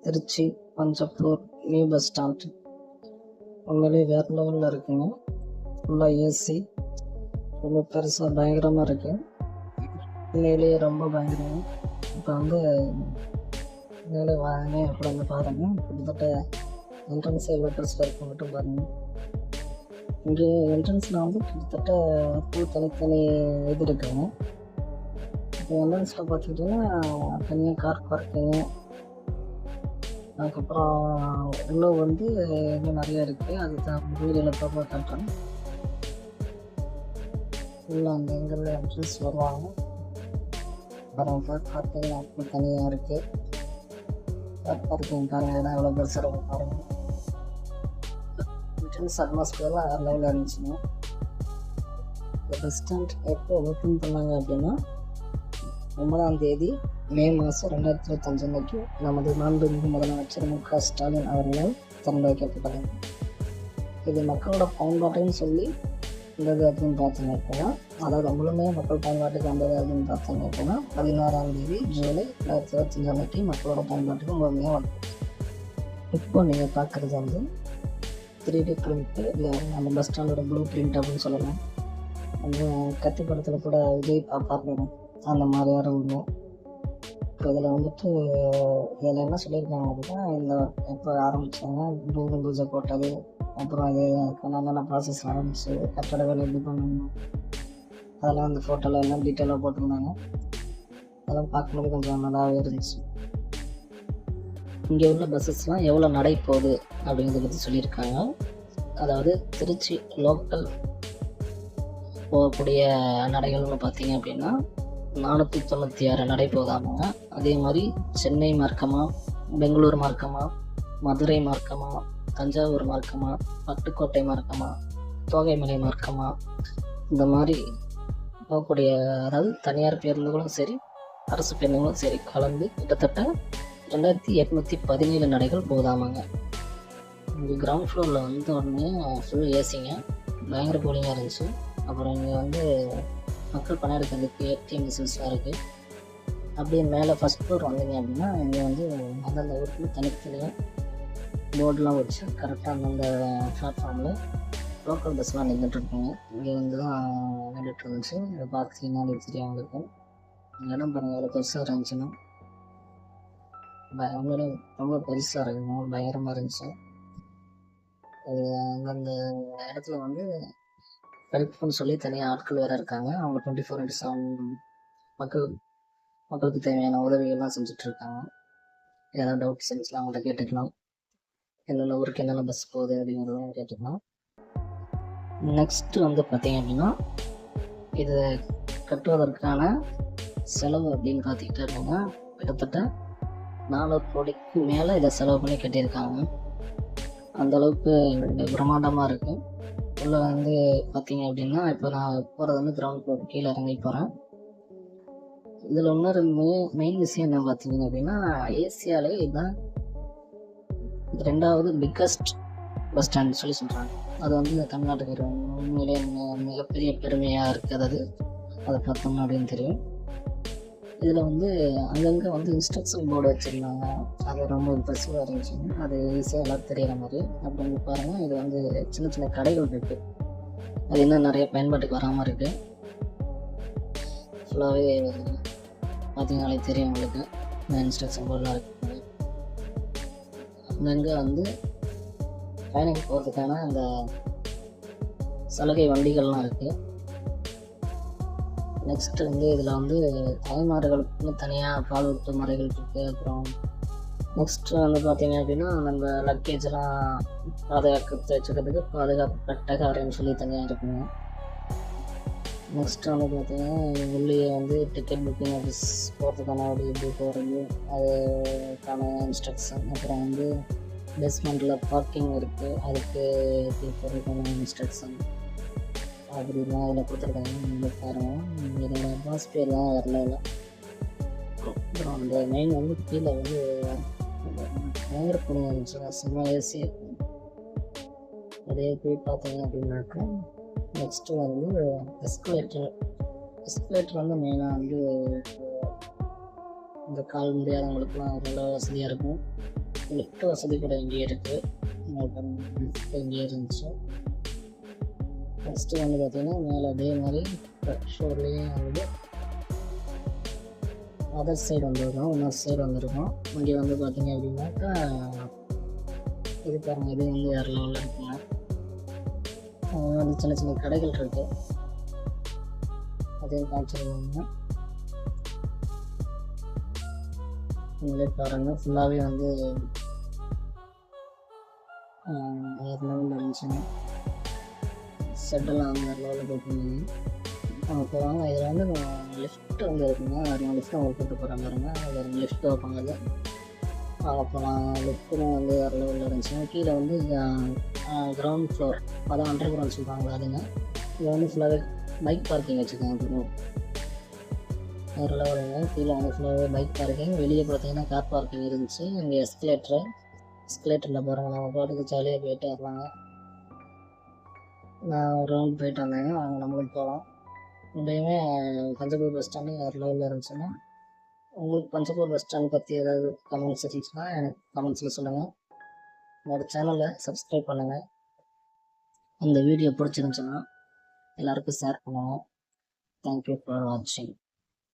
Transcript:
Trichy Panjappur new bus stand உண்மையிலே வேறு லெவலில் இருக்குங்க. ஃபுல்லாக ஏசி, ரொம்ப பெருசாக பயங்கரமாக இருக்குது. உண்மையிலேயே ரொம்ப பயங்கரம். இப்போ வந்து மேலே வாங்க அப்படி வந்து பாருங்கள். கிட்டத்தட்ட என்ட்ரன்ஸ் எவ்வளோ பெருசாக இருக்கும் மட்டும் பாருங்கள். இங்கே என்ட்ரன்ஸில் வந்து கிட்டத்தட்ட தனித்தனி இது இருக்குங்க. இப்போ என்ட்ரன்ஸில் பார்த்துக்கிட்டிங்கன்னா தனியாக கார் பார்க்கிங்கு, அதுக்கப்புறம் உள்ளே வந்து இன்னும் நிறையா இருக்குது. அது தான் வீடியோவில் பார்க்க காட்டுறேன். ஃபுல்லாக அந்த எங்கேருந்து என்ட்ரன்ஸ் வருவாங்க. அப்புறம் கார் பார்க்கிங் அப்படி தனியாக இருக்குது. கார் பார்க்கிங் பாருங்கள், ஏன்னா எவ்வளோ பெருசாக இருக்கும் பாருங்கள். என்ட்ரன்ஸ் அட்மாஸ்பியர்லாம் வேறு லெவலில் இருந்துச்சுங்க. இந்த பஸ் ஸ்டாண்ட் எப்போ ஓப்பன் பண்ணாங்க அப்படின்னா 9ஆம் தேதி மே மாதம் 2025 அன்னைக்கு நமது மாண்புமிகு முதலமைச்சர் மு.க. ஸ்டாலின் அவர்களால் திறந்து வைக்கப்பட்டது. இது மக்களோட பயன்பாட்டுன்னு சொல்லி இருந்தது அப்படின்னு பார்த்தீங்க அப்படின்னா, அதாவது முழுமையாக மக்கள் பயன்பாட்டுக்கு வந்தது அப்படின்னு பார்த்தீங்க அப்படின்னா 16ஆம் தேதி ஜூலை 2025 அன்னைக்கு மக்களோட பயன்பாட்டுக்கு முழுமையாக வந்தது. இப்போ நீங்கள் பார்க்குறது வந்து 3D பிரிண்ட்டு, இல்லை அந்த பஸ் ஸ்டாண்டோட ப்ளூ பிரிண்ட் அப்படின்னு சொல்லலாம். அந்த கத்தி படத்தில் கூட விஜய் பார்க்கணும் அந்த மாதிரியான ஒன்று. இப்போ இதில் வந்துட்டு இதில் என்ன சொல்லியிருக்காங்க அப்படின்னா, இந்த எப்போ ஆரம்பித்தாங்க, பூமி பூஜை போட்டது, அப்புறம் அது என்னென்ன ப்ராசஸ் ஆரம்பிச்சு, கட்டட வேலை எப்படி பண்ணணும், அதெல்லாம் அந்த ஃபோட்டோவில் எல்லாம் டீட்டெயிலாக போட்டிருந்தாங்க. அதெல்லாம் பார்க்கும்போது கொஞ்சம் நல்லாவே இருந்துச்சு. இங்கே உள்ள பஸ்ஸஸ்லாம் எவ்வளோ நடை போகுது அப்படிங்கிறத பற்றி சொல்லியிருக்காங்க. அதாவது திருச்சி லோக்கல் போகக்கூடிய நடைகள்னு பார்த்தீங்க அப்படின்னா 496 நடை போதாமாங்க. அதே மாதிரி சென்னை மார்க்கமாக, பெங்களூர் மார்க்கமாக, மதுரை மார்க்கமாக, தஞ்சாவூர் மார்க்கமாக, பட்டுக்கோட்டை மார்க்கமாக, தோகைமலை மார்க்கமாக, இந்த மாதிரி போகக்கூடிய, அதாவது தனியார் பேருந்துகளும் சரி அரசு பேருந்துகளும் சரி கலந்து கிட்டத்தட்ட 2817 நடைகள் போதாமாங்க. இங்கே கிரவுண்ட் ஃப்ளோரில் வந்து உடனே ஃபுல் ஏசிங்க, பயங்கர கூலிங்காக இருந்துச்சு. அப்புறம் இங்கே வந்து மக்கள் பணம் எடுக்கிறதுக்கு ஏடிஎம் மிஷின்ஸ்லாம் இருக்குது. அப்படியே மேலே ஃபஸ்ட் ஃப்ளோர் வந்தீங்க அப்படின்னா இங்கே வந்து அந்தந்த ஊருக்கு தனித்தனியாக போர்டெலாம் வச்சு கரெக்டாக அந்தந்த பிளாட்ஃபார்மில் லோக்கல் பஸ்லாம் நின்றுட்டுருக்குங்க. இங்கே வந்து தான் நின்றுட்டு இருந்துச்சு. இதை பார்த்தீங்கன்னா அது தெரியும் அவங்களுக்கு. இடம் பாருங்கள் எவ்வளோ பெருசாக இருந்துச்சுன்னா, உண்மையிலே ரொம்ப பெருசாக இருக்குங்க, பயங்கரமாக இருந்துச்சு. அது அந்தந்த இடத்துல வந்து ஹெல்ப்னு சொல்லி தனியாக ஆட்கள் வேறு இருக்காங்க. அவங்க 24/7 மக்களுக்கு தேவையான உதவிகள்லாம் செஞ்சிட்ருக்காங்க. ஏதாவது டவுட்ஸ் இருந்துச்சுன்னா அவங்கள்ட்ட கேட்டுக்கலாம். என்னென்ன ஊருக்கு என்னென்ன பஸ் போகுது அப்படிங்கிறதெல்லாம் கேட்டுக்கலாம். நெக்ஸ்ட்டு வந்து பார்த்தீங்க அப்படின்னா, இதை கட்டுவதற்கான செலவு அப்படின்னு பார்த்துக்கிட்டே இருக்காங்க. கிட்டத்தட்ட 400 கோடிக்கு மேலே இதை செலவு பண்ணி கட்டியிருக்காங்க. அந்தளவுக்கு பிரம்மாண்டமாக இருக்குது. உள்ளே வந்து பார்த்தீங்க அப்படின்னா, இப்போ நான் போகிறது வந்து கிரவுண்ட் ஃப்ளோர் கீழே இறங்கி போகிறேன். இதில் இன்னொரு மெயின் விஷயம் என்ன பார்த்தீங்க அப்படின்னா, ஏசியாவிலே இதுதான் 2வது பிக்கஸ்ட் பஸ் ஸ்டாண்ட் சொல்லி சொல்கிறாங்க. அது வந்து தமிழ்நாட்டுக்கு உண்மையிலே மிகப்பெரிய பெருமையாக இருக்குது. அதை பார்த்தோம்னா அப்படின்னு தெரியும். இதில் வந்து அங்கங்கே வந்து இன்ஸ்ட்ரக்ஷன் போர்டு வச்சுருந்தாங்க. அது ரொம்ப இம்ப்ரெசிவாக இருந்துச்சுங்க. அது ஈஸியாக எல்லாம் தெரிகிற மாதிரி. அப்படின்னு பாருங்கள், இது வந்து சின்ன சின்ன கடைகள் இருக்குது. அது இன்னும் நிறைய பயன்பாட்டுக்கு வராமல் இருக்குது. ஃபுல்லாகவே பார்த்தீங்கனாலே தெரியும் உங்களுக்கு இந்த இன்ஸ்ட்ரக்ஷன் போர்டெலாம் இருக்குது. அங்கங்கே வந்து பயணிக்கு போகிறதுக்கான அந்த சலுகை வண்டிகள்லாம் இருக்குது. நெக்ஸ்ட்டு வந்து இதில் வந்து தாய்மார்களுக்கு தனியாக பால் ஊட்டு முறைகள் இருக்குது. அப்புறம் நெக்ஸ்ட்டு வந்து பார்த்தீங்க அப்படின்னா, நம்ம லக்கேஜெலாம் பாதுகாத்து வச்சுக்கிறதுக்கு பாதுகாப்பு பெட்டகாரன்னு சொல்லி தனியாக இருக்குங்க. நெக்ஸ்ட்டு வந்து பார்த்தீங்கன்னா, உள்ளே வந்து டிக்கெட் புக்கிங் ஆஃபீஸ் போகிறதுக்கான அப்படி எப்படி போகிறது அதுக்கான இன்ஸ்ட்ரக்ஷன். அப்புறம் வந்து பேஸ்மெண்ட்டில் பார்க்கிங் இருக்குது, அதுக்கு எப்படி போகிறதுக்கான இன்ஸ்ட்ரக்ஷன் அப்படிலாம் அதில் கொடுத்துருக்காங்க. நீங்கள் பாருங்கள், இதோட அட்மாஸ்பியர்லாம் வரல. அப்புறம் அந்த மெயின் வந்து கீழே வந்து பயங்கர கூலிங்காக இருந்துச்சு, செம்ம ஏசி. அதே போய் பார்த்தீங்க அப்படின்னாக்கா, நெக்ஸ்ட்டு வந்து எஸ்கலேட்டர் வந்து மெயினாக வந்து இந்த கால் முடியாதவங்களுக்குலாம் நல்ல வசதியாக இருக்கும். லிஃப்ட் வசதி கூட இங்கேயே இருக்குது. இங்கேயே இருந்துச்சு. ஃபஸ்ட்டு வந்து பார்த்திங்கன்னா மேலே அதே மாதிரி ஷோர்லேயே வந்து அதர் சைடு வந்துருக்கோம், இன்னொரு சைடு வந்திருக்கோம். இங்கே வந்து பார்த்திங்க அப்படின்னாக்கா இது பாருங்கள், இது வந்து வேறு லெவலில் இருக்குங்க. வந்து சின்ன சின்ன கடைகள் இருக்குது, அதையும் காமிச்சிருக்காங்க. நீங்களே பாருங்கள், ஃபுல்லாகவே வந்து வேறு லெவலில் இருந்துச்சுங்க. செட்டெல்லாம் வந்து வேறு லெவலில் போட்டுருந்தாங்க. இப்போ வாங்க, இதில் வந்து லிஃப்ட் வந்து இருக்குங்க. நான் லிஃப்ட் அவங்க கூப்பிட்டு போகிறேன் பாருங்க. அதில் லிஃப்ட் வைப்பாங்க. அது போகலாம். லிஃப்ட்டும் வந்து வேறு லெவலில் இருந்துச்சுங்க. கீழே வந்து கிரவுண்ட் ஃப்ளோர், அதான் அண்டர் கிரவுண்ட் சொல்லுவாங்க அதுங்க. இதில் வந்து ஃபுல்லாகவே பைக் பார்க்கிங் வச்சுருக்காங்க. வேறு லெவலுங்க. கீழே வந்து ஃபுல்லாகவே பைக் பார்க்கிங், வெளியே பார்த்தீங்கன்னா கார் பார்க்கிங் இருந்துச்சு. இங்கே எஸ்கலேட்டரில் பாருங்கள், நம்ம பாட்டுக்கு ஜாலியாக போயிட்டு வரலாங்க. நான் ஒரு ரவுண்ட் போயிட்டு வந்தேங்க. வாங்க நம்மளும் போகலாம். இங்கேயுமே பஞ்சப்பூர் பஸ் ஸ்டாண்டு வேறு லெவலில் இருந்துச்சுன்னா, உங்களுக்கு பஞ்சப்பூர் பஸ் ஸ்டாண்ட் பற்றி ஏதாவது கமெண்ட்ஸ் இருந்துச்சுன்னா எனக்கு கமெண்ட்ஸில் சொல்லுங்கள். என்னோடய சேனலை சப்ஸ்கிரைப் பண்ணுங்கள். இந்த வீடியோ பிடிச்சிருந்துச்சுன்னா எல்லாருக்கும் ஷேர் பண்ணுங்கள். தேங்க்யூ ஃபார் வாட்சிங்.